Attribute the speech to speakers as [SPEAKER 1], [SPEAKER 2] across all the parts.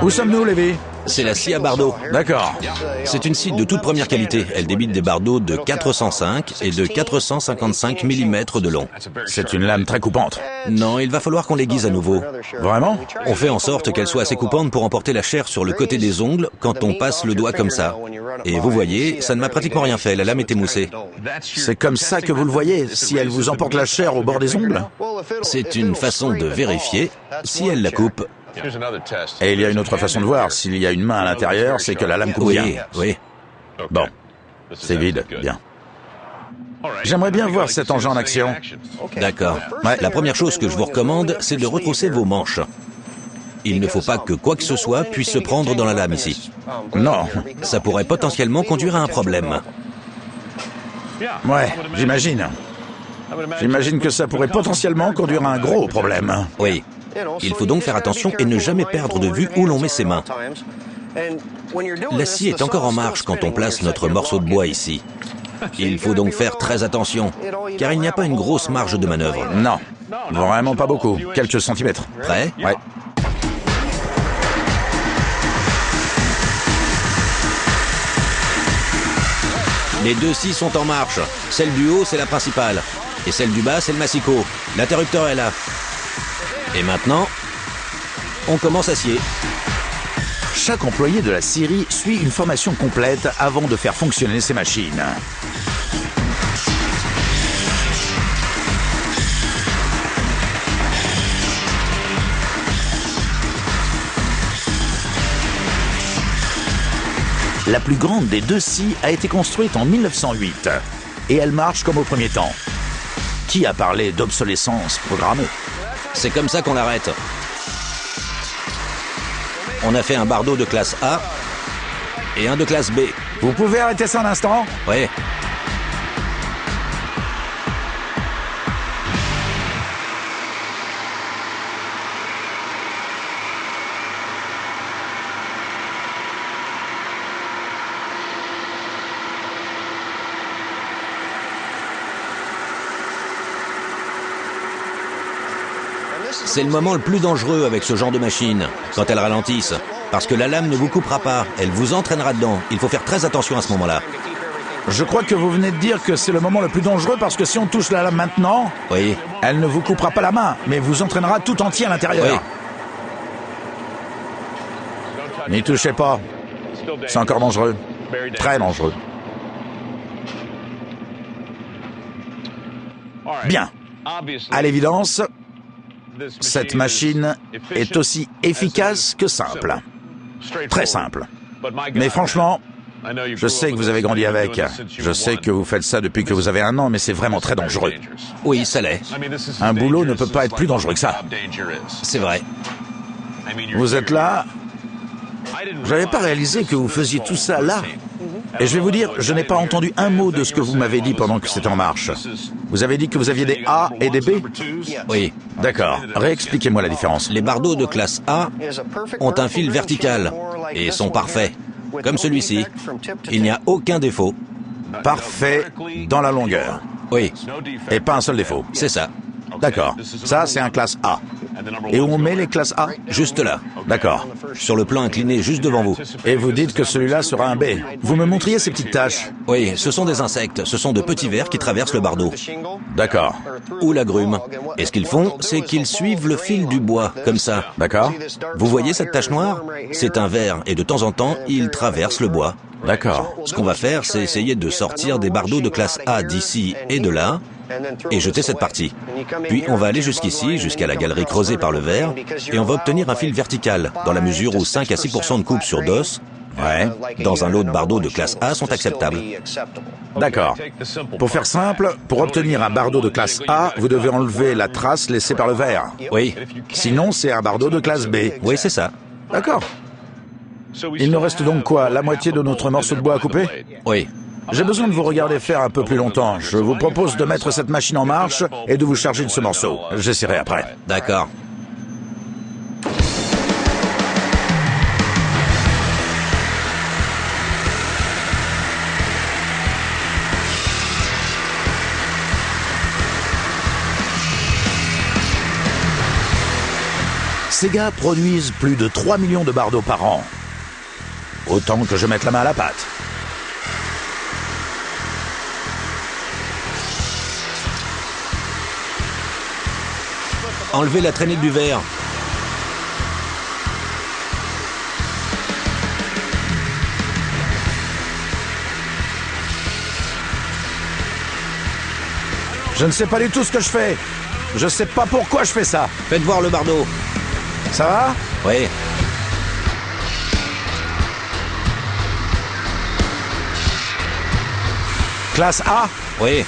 [SPEAKER 1] Où sommes-nous, Lévi?
[SPEAKER 2] C'est la scie à bardeaux.
[SPEAKER 1] D'accord.
[SPEAKER 2] C'est une scie de toute première qualité. Elle débite des bardeaux de 405 et de 455 mm de long.
[SPEAKER 1] C'est une lame très coupante.
[SPEAKER 2] Non, il va falloir qu'on l'aiguise à nouveau.
[SPEAKER 1] Vraiment?
[SPEAKER 2] On fait en sorte qu'elle soit assez coupante pour emporter la chair sur le côté des ongles quand on passe le doigt comme ça. Et vous voyez, ça ne m'a pratiquement rien fait, la lame est émoussée.
[SPEAKER 1] C'est comme ça que vous le voyez, si elle vous emporte la chair au bord des ongles?
[SPEAKER 2] C'est une façon de vérifier si elle la coupe.
[SPEAKER 1] Et il y a une autre façon de voir. S'il y a une main à l'intérieur, c'est que la lame coupe bien.
[SPEAKER 2] Oui.
[SPEAKER 1] Bon, c'est vide, bien. J'aimerais bien voir cet engin en action.
[SPEAKER 2] D'accord. La première chose que je vous recommande, c'est de retrousser vos manches. Il ne faut pas que quoi que ce soit puisse se prendre dans la lame ici.
[SPEAKER 1] Non.
[SPEAKER 2] Ça pourrait potentiellement conduire à un problème.
[SPEAKER 1] Ouais, j'imagine. J'imagine que ça pourrait potentiellement conduire à un gros problème.
[SPEAKER 2] Oui. Il faut donc faire attention et ne jamais perdre de vue où l'on met ses mains. La scie est encore en marche quand on place notre morceau de bois ici. Il faut donc faire très attention, car il n'y a pas une grosse marge de manœuvre.
[SPEAKER 1] Non, vraiment pas beaucoup. Quelques centimètres.
[SPEAKER 2] Prêt?
[SPEAKER 1] Ouais.
[SPEAKER 2] Les deux scies sont en marche. Celle du haut, c'est la principale. Et celle du bas, c'est le massicot. L'interrupteur est là. Et maintenant, on commence à scier.
[SPEAKER 1] Chaque employé de la scierie suit une formation complète avant de faire fonctionner ses machines. La plus grande des deux scies a été construite en 1908 et elle marche comme au premier temps. Qui a parlé d'obsolescence programmée?
[SPEAKER 2] C'est comme ça qu'on l'arrête. On a fait un bardeau de classe A et un de classe B.
[SPEAKER 1] Vous pouvez arrêter ça un instant?
[SPEAKER 2] Oui. C'est le moment le plus dangereux avec ce genre de machine, quand elles ralentissent. Parce que la lame ne vous coupera pas, elle vous entraînera dedans. Il faut faire très attention à ce moment-là.
[SPEAKER 1] Je crois que vous venez de dire que c'est le moment le plus dangereux parce que si on touche la lame maintenant,
[SPEAKER 2] Oui.
[SPEAKER 1] elle ne vous coupera pas la main, mais vous entraînera tout entier à l'intérieur.
[SPEAKER 2] Oui.
[SPEAKER 1] N'y touchez pas. C'est encore dangereux. Très dangereux. Bien. À l'évidence, cette machine est aussi efficace que simple. Très simple. Mais franchement, je sais que vous avez grandi avec. Je sais que vous faites ça depuis que vous avez 1 an, mais c'est vraiment très dangereux.
[SPEAKER 2] Oui, ça l'est.
[SPEAKER 1] Un boulot ne peut pas être plus dangereux que ça.
[SPEAKER 2] C'est vrai.
[SPEAKER 1] Vous êtes là. Je n'avais pas réalisé que vous faisiez tout ça là. Et je vais vous dire, je n'ai pas entendu un mot de ce que vous m'avez dit pendant que c'était en marche. Vous avez dit que vous aviez des A et des B?
[SPEAKER 2] Oui.
[SPEAKER 1] D'accord. Réexpliquez-moi la différence.
[SPEAKER 2] Les bardeaux de classe A ont un fil vertical et sont parfaits. Comme celui-ci. Il n'y a aucun défaut.
[SPEAKER 1] Parfait dans la longueur.
[SPEAKER 2] Oui,
[SPEAKER 1] Et pas un seul défaut.
[SPEAKER 2] c'est ça.
[SPEAKER 1] D'accord. Ça, c'est un classe A. Et où on met les classes A?
[SPEAKER 2] Juste là.
[SPEAKER 1] D'accord.
[SPEAKER 2] Sur le plan incliné juste devant vous.
[SPEAKER 1] Et vous dites que celui-là sera un B. Vous me montriez ces petites taches?
[SPEAKER 2] Oui, ce sont des insectes. Ce sont de petits vers qui traversent le bardeau.
[SPEAKER 1] D'accord.
[SPEAKER 2] Ou la grume. Et ce qu'ils font, c'est qu'ils suivent le fil du bois, comme ça.
[SPEAKER 1] D'accord.
[SPEAKER 2] Vous voyez cette tache noire? C'est un ver, et de temps en temps, il traverse le bois.
[SPEAKER 1] D'accord.
[SPEAKER 2] Ce qu'on va faire, c'est essayer de sortir des bardeaux de classe A d'ici et de là, et jeter cette partie. Puis on va aller jusqu'ici, jusqu'à la galerie creusée par le ver, et on va obtenir un fil vertical, dans la mesure où 5 à 6% de coupe sur DOS, dans un lot de bardeaux de classe A sont acceptables.
[SPEAKER 1] D'accord. Pour faire simple, pour obtenir un bardeau de classe A, vous devez enlever la trace laissée par le ver.
[SPEAKER 2] Oui,
[SPEAKER 1] Sinon, c'est un bardeau de classe B.
[SPEAKER 2] oui, c'est ça.
[SPEAKER 1] D'accord. Il nous reste donc quoi? La moitié de notre morceau de bois à couper?
[SPEAKER 2] Oui.
[SPEAKER 1] J'ai besoin de vous regarder faire un peu plus longtemps. Je vous propose de mettre cette machine en marche et de vous charger de ce morceau. J'essaierai après.
[SPEAKER 2] D'accord.
[SPEAKER 1] Ces gars produisent plus de 3 millions de bardeaux par an. Autant que je mette la main à la pâte.
[SPEAKER 2] Enlevez la traînée du verre.
[SPEAKER 1] Je ne sais pas du tout ce que je fais. Je sais pas pourquoi je fais ça.
[SPEAKER 2] Faites voir le bardeau.
[SPEAKER 1] Ça va?
[SPEAKER 2] Oui.
[SPEAKER 1] Classe A?
[SPEAKER 2] Oui.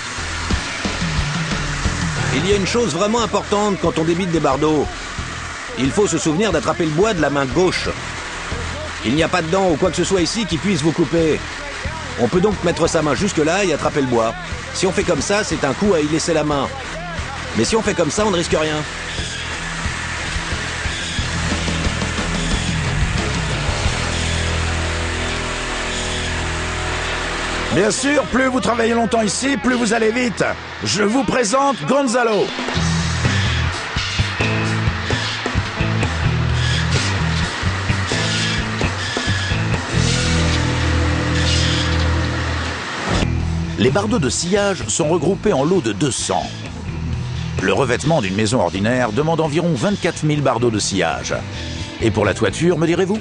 [SPEAKER 2] Il y a une chose vraiment importante quand on débite des bardeaux. Il faut se souvenir d'attraper le bois de la main gauche. Il n'y a pas de dents ou quoi que ce soit ici qui puisse vous couper. On peut donc mettre sa main jusque là et attraper le bois. Si on fait comme ça, c'est un coup à y laisser la main. Mais si on fait comme ça, on ne risque rien.
[SPEAKER 1] Bien sûr, plus vous travaillez longtemps ici, plus vous allez vite. Je vous présente Gonzalo. Les bardeaux de sillage sont regroupés en lots de 200. Le revêtement d'une maison ordinaire demande environ 24 000 bardeaux de sillage. Et pour la toiture, me direz-vous ?